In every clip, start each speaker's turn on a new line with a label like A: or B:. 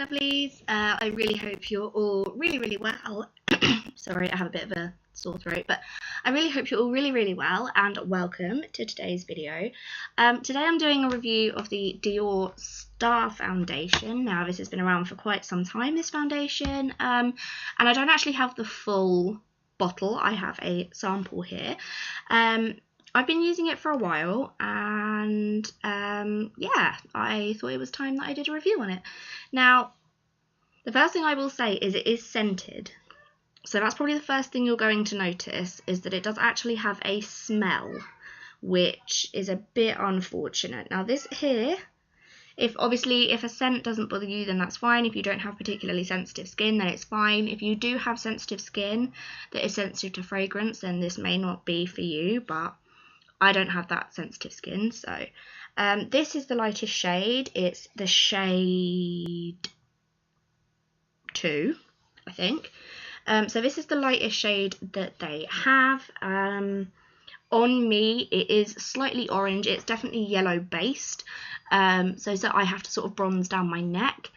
A: lovelies. I really hope you're all really well. Sorry, I have a bit of a sore throat, but I really hope you're all really well, and welcome to today's video. Today I'm doing a review of the Dior Star Foundation. Now, this has been around for quite some time, this foundation, and I don't actually have the full bottle. I have a sample here. I've been using it for a while, and yeah, I thought it was time that I did a review on it. Now, the first thing I will say is it is scented. So that's probably the first thing you're going to notice, is that it does actually have a smell, which is a bit unfortunate. Now this here, if a scent doesn't bother you, then that's fine. If you don't have particularly sensitive skin, then it's fine. If you do have sensitive skin that is sensitive to fragrance, then this may not be for you, but I don't have that sensitive skin. So this is the lightest shade. It's the shade 2, I think. So this is the lightest shade that they have. On me, it is slightly orange. It's definitely yellow based. So I have to sort of bronze down my neck,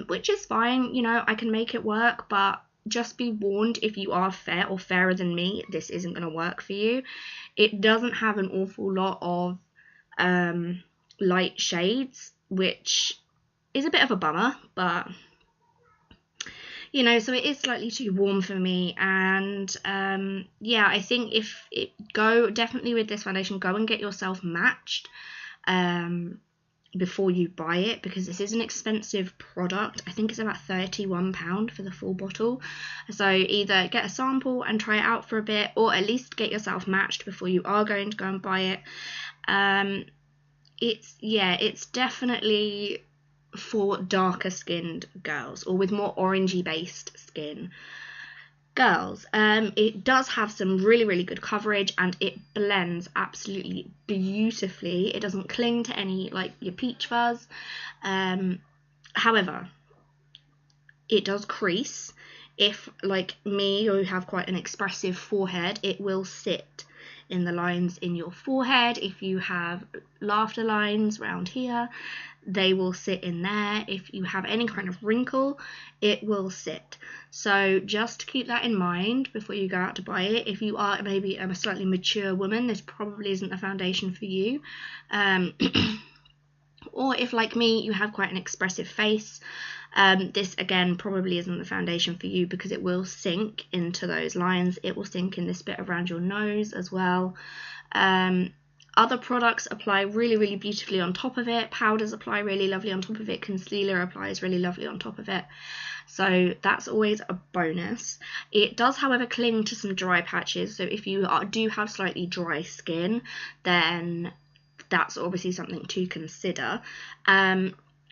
A: which is fine. You know, I can make it work, but just be warned, if you are fair or fairer than me, this isn't going to work for you. It doesn't have an awful lot of light shades, which is a bit of a bummer, but you know, so it is slightly too warm for me. And yeah, I think definitely with this foundation, go and get yourself matched before you buy it, because this is an expensive product. I think it's about £31 for the full bottle. So either get a sample and try it out for a bit, or at least get yourself matched before you are going to go and buy it. It's definitely for darker skinned girls, or with more orangey based skin girls. It does have some really good coverage, and it blends absolutely beautifully. It doesn't cling to any, like, your peach fuzz. However, it does crease. If, like me, you have quite an expressive forehead, it will sit in the lines in your forehead. If you have laughter lines around here, they will sit in there. If you have any kind of wrinkle, it will sit. So just keep that in mind before you go out to buy it. If you are maybe a slightly mature woman, this probably isn't a foundation for you. Or if, like me, you have quite an expressive face, this again probably isn't the foundation for you, because it will sink into those lines. It will sink in this bit around your nose as well. Other products apply really beautifully on top of it. Powders apply really lovely on top of it. Concealer applies really lovely on top of it. So that's always a bonus. It does, however, cling to some dry patches. So if you do have slightly dry skin, then that's obviously something to consider.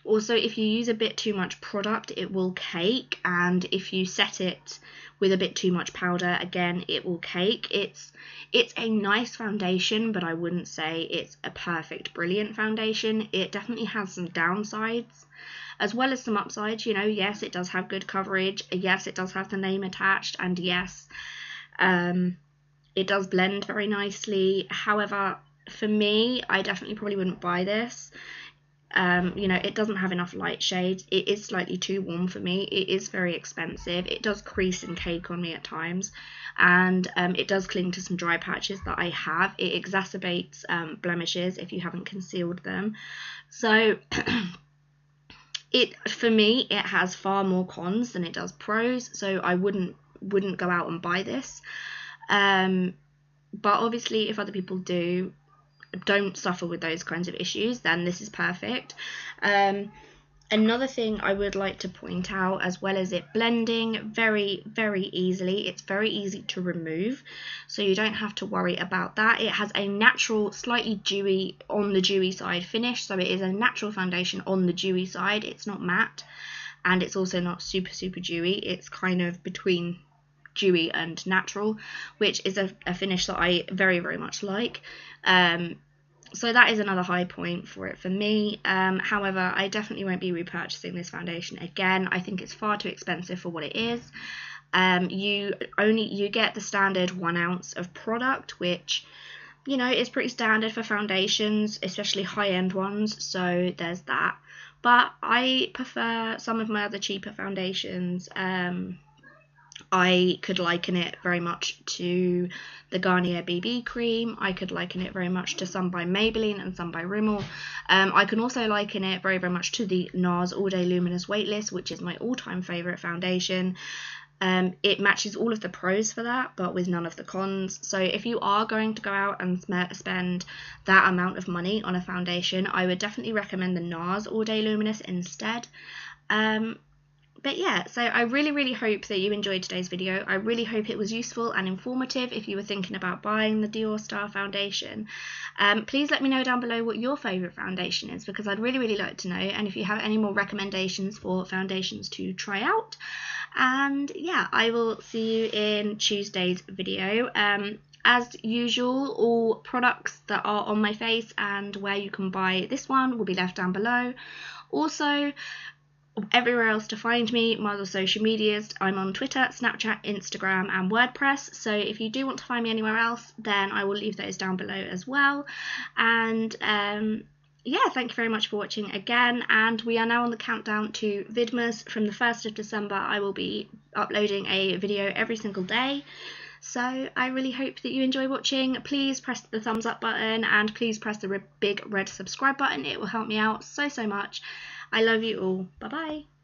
A: Also, if you use a bit too much product, it will cake, and if you set it with a bit too much powder, again, it will cake. It's a nice foundation, but I wouldn't say it's a perfect, brilliant foundation. It definitely has some downsides as well as some upsides. You know, yes, it does have good coverage. Yes, it does have the name attached, and yes, it does blend very nicely. However, for me, I definitely probably wouldn't buy this. You know, it doesn't have enough light shades. It is slightly too warm for me. It is very expensive. It does crease and cake on me at times, and it does cling to some dry patches that I have. It exacerbates blemishes if you haven't concealed them. So for me, it has far more cons than it does pros, so I wouldn't go out and buy this. But obviously, if other people don't suffer with those kinds of issues, then this is perfect. Another thing I would like to point out, as well as it blending very easily, it's very easy to remove, so you don't have to worry about that. It has a natural, slightly dewy, on the dewy side finish, so it is a natural foundation on the dewy side. It's not matte, and it's also not super dewy. It's kind of between dewy and natural, which is a finish that I very much like. So that is another high point for it for me. However, I definitely won't be repurchasing this foundation again. I think it's far too expensive for what it is. You get the standard 1 ounce of product, which, you know, is pretty standard for foundations, especially high-end ones, so there's that. but I prefer some of my other cheaper foundations. I could liken it very much to the Garnier BB cream. I could liken it very much to some by Maybelline and some by Rimmel. I can also liken it very, very much to the NARS All Day Luminous Weightless, which is my all-time favourite foundation. It matches all of the pros for that, but with none of the cons. So if you are going to go out and spend that amount of money on a foundation, I would definitely recommend the NARS All Day Luminous instead. But yeah, so I really, really hope that you enjoyed today's video. I really hope it was useful and informative if you were thinking about buying the Dior Star foundation. Please let me know down below what your favourite foundation is, because I'd really, really like to know, and if you have any more recommendations for foundations to try out. And yeah, I will see you in Tuesday's video. As usual, all products that are on my face and where you can buy this one will be left down below. Also, everywhere else to find me, my other social medias, I'm on Twitter, Snapchat, Instagram and WordPress, so if you do want to find me anywhere else, then I will leave those down below as well. And yeah, thank you very much for watching again, and we are now on the countdown to Vidmas. From the 1st of December I will be uploading a video every single day. So I really hope that you enjoy watching. Please press the thumbs up button and please press the big red subscribe button. It will help me out so much. I love you all. Bye bye.